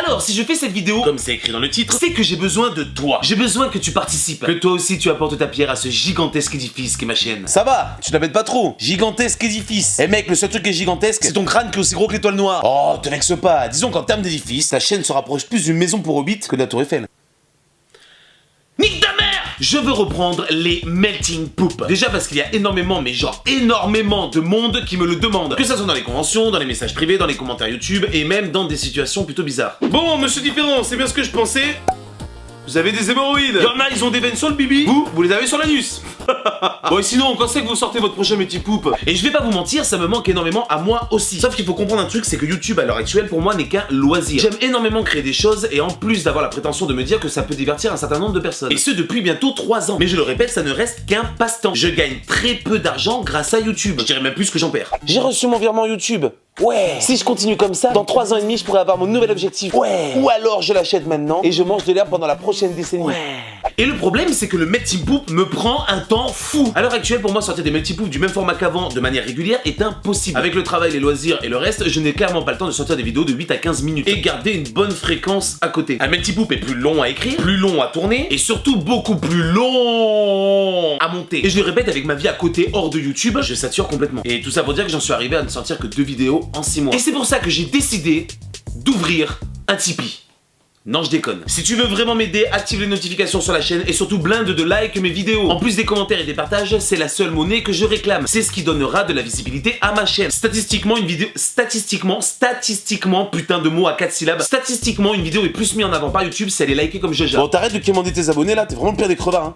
Alors, si je fais cette vidéo, comme c'est écrit dans le titre, c'est que j'ai besoin de toi. J'ai besoin que tu participes. Que toi aussi tu apportes ta pierre à ce gigantesque édifice qu'est ma chaîne. Ça va, tu l'embêtes pas trop. Gigantesque édifice. Eh mec, le seul truc qui est gigantesque, c'est ton crâne qui est aussi gros que l'étoile noire. Oh, te vexe pas. Disons qu'en termes d'édifice, ta chaîne se rapproche plus d'une maison pour Hobbit que de la Tour Eiffel. Nique ta mère! Je veux reprendre les melting poop. Déjà parce qu'il y a énormément, mais genre énormément de monde qui me le demande. Que ça soit dans les conventions, dans les messages privés, dans les commentaires YouTube et même dans des situations plutôt bizarres. Bon, monsieur Différent, c'est bien ce que je pensais. Vous avez des hémorroïdes. Y'en a, ils ont des veines sur le bibi. Vous les avez sur l'anus. Bon, et sinon, quand c'est que vous sortez votre prochain melting poop? Et je vais pas vous mentir, ça me manque énormément à moi aussi. Sauf qu'il faut comprendre un truc, c'est que YouTube à l'heure actuelle pour moi n'est qu'un loisir. J'aime énormément créer des choses et en plus d'avoir la prétention de me dire que ça peut divertir un certain nombre de personnes. Et ce depuis bientôt 3 ans. Mais je le répète, ça ne reste qu'un passe-temps. Je gagne très peu d'argent grâce à YouTube. Je dirais même plus que j'en perds. J'ai reçu mon virement YouTube. Ouais. Si je continue comme ça, dans 3 ans et demi, je pourrais avoir mon nouvel objectif. Ouais. Ou alors je l'achète maintenant et je mange de l'herbe pendant la prochaine décennie. Ouais. Et le problème, c'est que le melting poop me prend un temps fou. À l'heure actuelle, pour moi, sortir des melting poop du même format qu'avant de manière régulière est impossible. Avec le travail, les loisirs et le reste, je n'ai clairement pas le temps de sortir des vidéos de 8 à 15 minutes et garder une bonne fréquence à côté. Un melting poop est plus long à écrire, plus long à tourner et surtout beaucoup plus long à monter. Et je le répète, avec ma vie à côté hors de YouTube, je sature complètement. Et tout ça pour dire que j'en suis arrivé à ne sortir que 2 vidéos en 6 mois. Et c'est pour ça que j'ai décidé d'ouvrir un Tipeee. Non, je déconne. Si tu veux vraiment m'aider, active les notifications sur la chaîne et surtout blinde de like mes vidéos. En plus des commentaires et des partages, c'est la seule monnaie que je réclame. C'est ce qui donnera de la visibilité à ma chaîne. Statistiquement, une vidéo... Statistiquement, putain de mots à 4 syllabes. Statistiquement, une vidéo est plus mise en avant par YouTube si elle est likée comme Jaja. Bon, t'arrêtes de quémander tes abonnés là, t'es vraiment le pire des crevards, hein.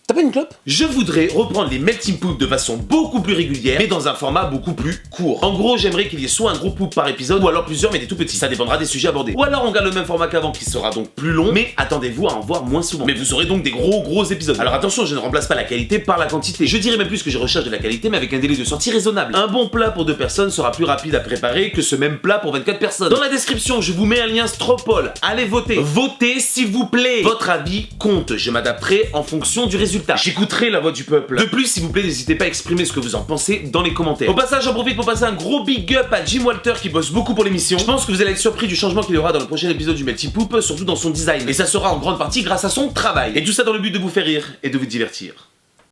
T'as pas une clope? Je voudrais reprendre les melting poop de façon beaucoup plus régulière, mais dans un format beaucoup plus court. En gros, j'aimerais qu'il y ait soit un gros poop par épisode, ou alors plusieurs, mais des tout petits. Ça dépendra des sujets abordés. Ou alors on garde le même format qu'avant, qui sera donc plus long, mais attendez-vous à en voir moins souvent. Mais vous aurez donc des gros épisodes. Alors attention, je ne remplace pas la qualité par la quantité. Je dirais même plus que je recherche de la qualité, mais avec un délai de sortie raisonnable. Un bon plat pour 2 personnes sera plus rapide à préparer que ce même plat pour 24 personnes. Dans la description, je vous mets un lien Stropole. Allez voter. Votez s'il vous plaît. Votre avis compte. Je m'adapterai en fonction du résultat. J'écouterai la voix du peuple. De plus, s'il vous plaît, n'hésitez pas à exprimer ce que vous en pensez dans les commentaires. Au passage, j'en profite pour passer un gros big up à Jim Walter qui bosse beaucoup pour l'émission. Je pense que vous allez être surpris du changement qu'il y aura dans le prochain épisode du Melting Poop, surtout dans son design. Et ça sera en grande partie grâce à son travail. Et tout ça dans le but de vous faire rire et de vous divertir.